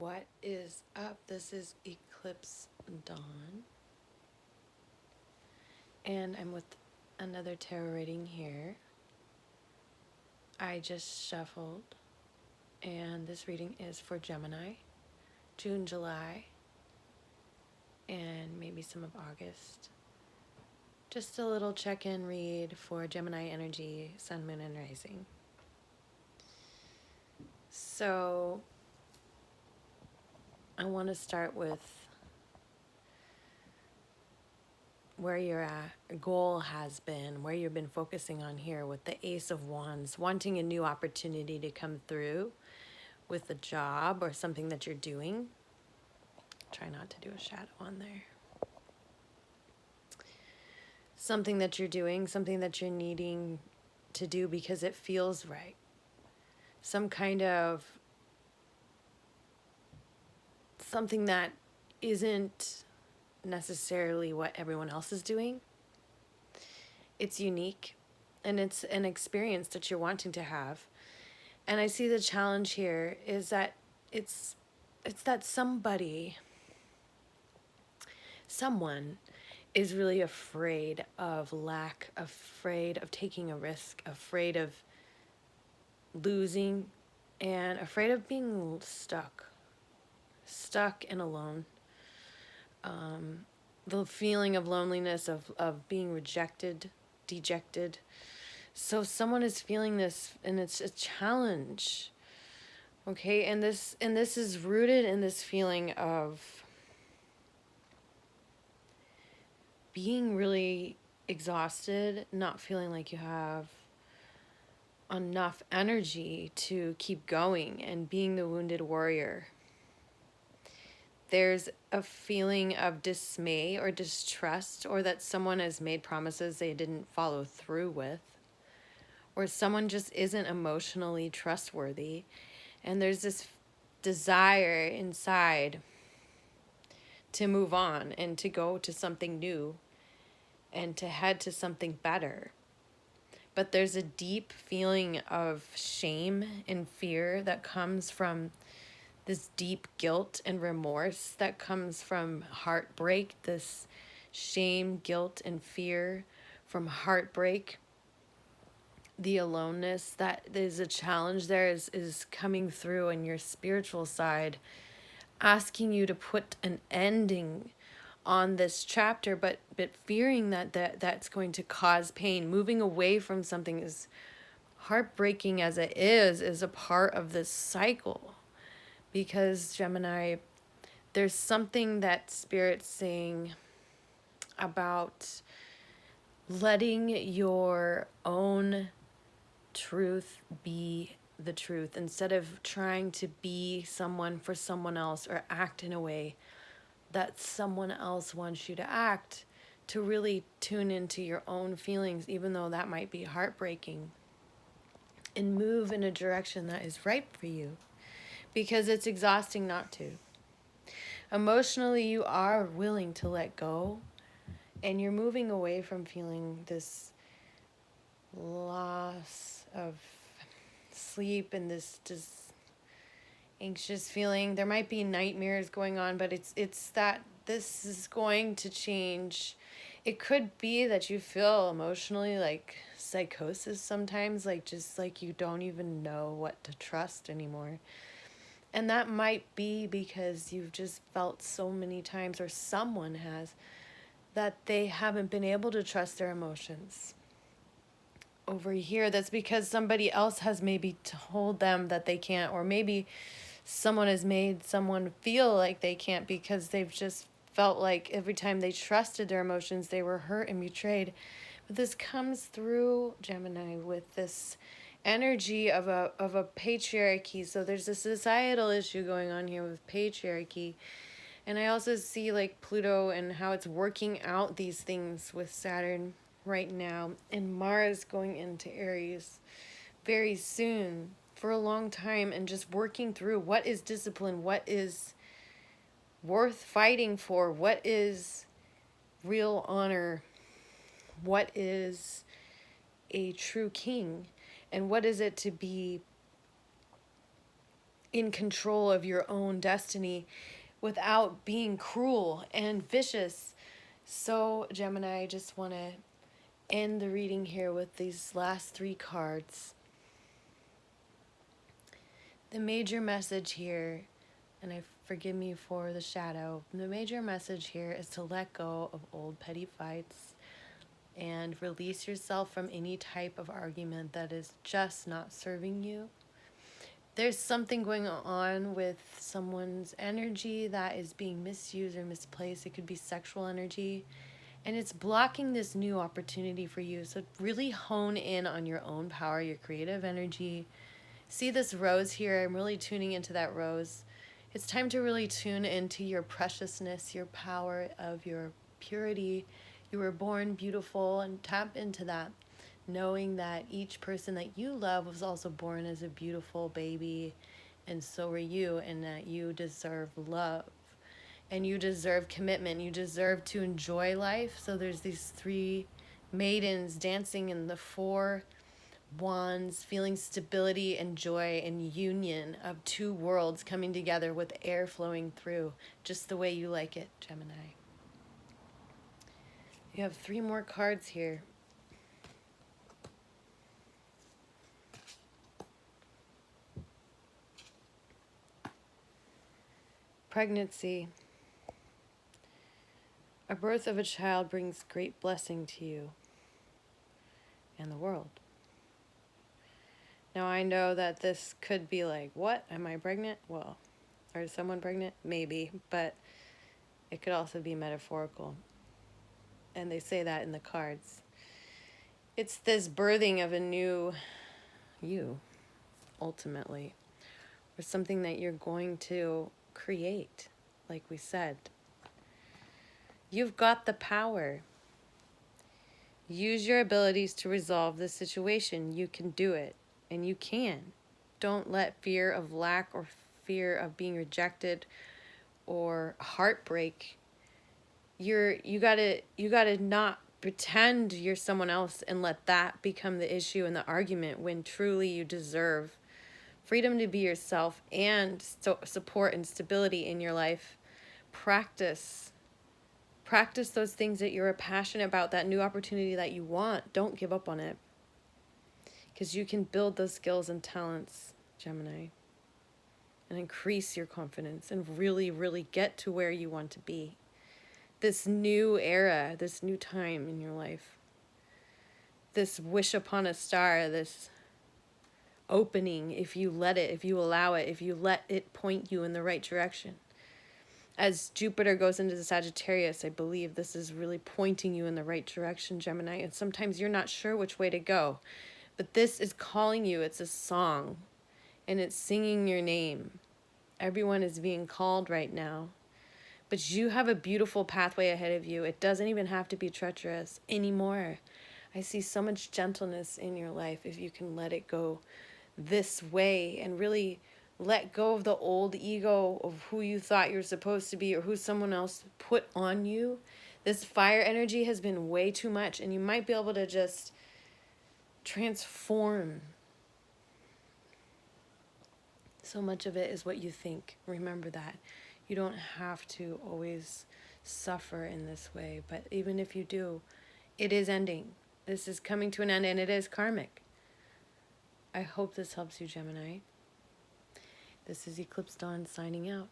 What is up? This is Eclipse Dawn, and I'm with another tarot reading here. I just shuffled, and this reading is for Gemini, June, July, and maybe some of August. Just a little check-in read for Gemini energy, sun, moon, and rising. So I want to start with where your goal has been, where you've been focusing on here with the Ace of Wands, wanting a new opportunity to come through with a job or something that you're doing. Try not to do a shadow on there. Something that you're doing, something that you're needing to do because it feels right. Some kind of something that isn't necessarily what everyone else is doing. It's unique, and it's an experience that you're wanting to have. And I see the challenge here is that it's that someone is really afraid of afraid of taking a risk, afraid of losing, and afraid of being stuck and alone. The feeling of loneliness, of being rejected, dejected. So someone is feeling this, and it's a challenge. Okay, and this is rooted in this feeling of being really exhausted, not feeling like you have enough energy to keep going, and being the wounded warrior. There's a feeling of dismay or distrust, or that someone has made promises they didn't follow through with, or someone just isn't emotionally trustworthy. And there's this desire inside to move on and to go to something new and to head to something better. But there's a deep feeling of shame and fear that comes from this deep guilt and remorse that comes from heartbreak, this shame, guilt, and fear from heartbreak. The aloneness that is a challenge there is coming through in your spiritual side, asking you to put an ending on this chapter, but fearing that's going to cause pain. Moving away from something, as heartbreaking as it is a part of this cycle. Because Gemini, there's something that Spirit's saying about letting your own truth be the truth, instead of trying to be someone for someone else or act in a way that someone else wants you to act, to really tune into your own feelings, even though that might be heartbreaking, and move in a direction that is right for you, because it's exhausting not to. Emotionally, you are willing to let go, and you're moving away from feeling this loss of sleep and this just anxious feeling. There might be nightmares going on, but it's that this is going to change. It could be that you feel emotionally like psychosis sometimes, like just like you don't even know what to trust anymore. And that might be because you've just felt so many times, or someone has, that they haven't been able to trust their emotions. Over here, that's because somebody else has maybe told them that they can't, or maybe someone has made someone feel like they can't, because they've just felt like every time they trusted their emotions, they were hurt and betrayed. But this comes through, Gemini, with this energy of a patriarchy. So there's a societal issue going on here with patriarchy. And I also see like Pluto and how it's working out these things with Saturn right now, and Mars going into Aries very soon, for a long time, and just working through what is discipline, what is worth fighting for, what is real honor, what is a true king, and what is it to be in control of your own destiny without being cruel and vicious. So, Gemini, I just want to end the reading here with these last 3 cards. The major message here, and forgive me for the shadow, the major message here is to let go of old petty fights and release yourself from any type of argument that is just not serving you. There's something going on with someone's energy that is being misused or misplaced. It could be sexual energy, and it's blocking this new opportunity for you. So really hone in on your own power, your creative energy. See this rose here? I'm really tuning into that rose. It's time to really tune into your preciousness, your power of your purity. You were born beautiful, and tap into that, knowing that each person that you love was also born as a beautiful baby, and so were you, and that you deserve love, and you deserve commitment. You deserve to enjoy life. So there's these 3 maidens dancing in the 4 wands, feeling stability and joy and union of 2 worlds coming together with air flowing through, just the way you like it, Gemini. You have 3 more cards here. Pregnancy. A birth of a child brings great blessing to you and the world. Now, I know that this could be like, what? Am I pregnant? Well, or is someone pregnant? Maybe, but it could also be metaphorical. And they say that in the cards. It's this birthing of a new you, ultimately, or something that you're going to create, like we said. You've got the power. Use your abilities to resolve the situation. You can do it, and you can. Don't let fear of lack or fear of being rejected or heartbreak. You gotta not pretend you're someone else and let that become the issue and the argument, when truly you deserve freedom to be yourself and support and stability in your life. Practice those things that you're passionate about, that new opportunity that you want. Don't give up on it, because you can build those skills and talents, Gemini, and increase your confidence and really, really get to where you want to be. This new era, this new time in your life, this wish upon a star, this opening, if you let it, if you allow it, if you let it point you in the right direction. As Jupiter goes into the Sagittarius, I believe this is really pointing you in the right direction, Gemini. And sometimes you're not sure which way to go, but this is calling you. It's a song, and it's singing your name. Everyone is being called right now, but you have a beautiful pathway ahead of you. It doesn't even have to be treacherous anymore. I see so much gentleness in your life if you can let it go this way and really let go of the old ego of who you thought you're supposed to be or who someone else put on you. This fire energy has been way too much, and you might be able to just transform. So much of it is what you think. Remember that. You don't have to always suffer in this way, but even if you do, it is ending. This is coming to an end, and it is karmic. I hope this helps you, Gemini. This is EclipseDawn signing out.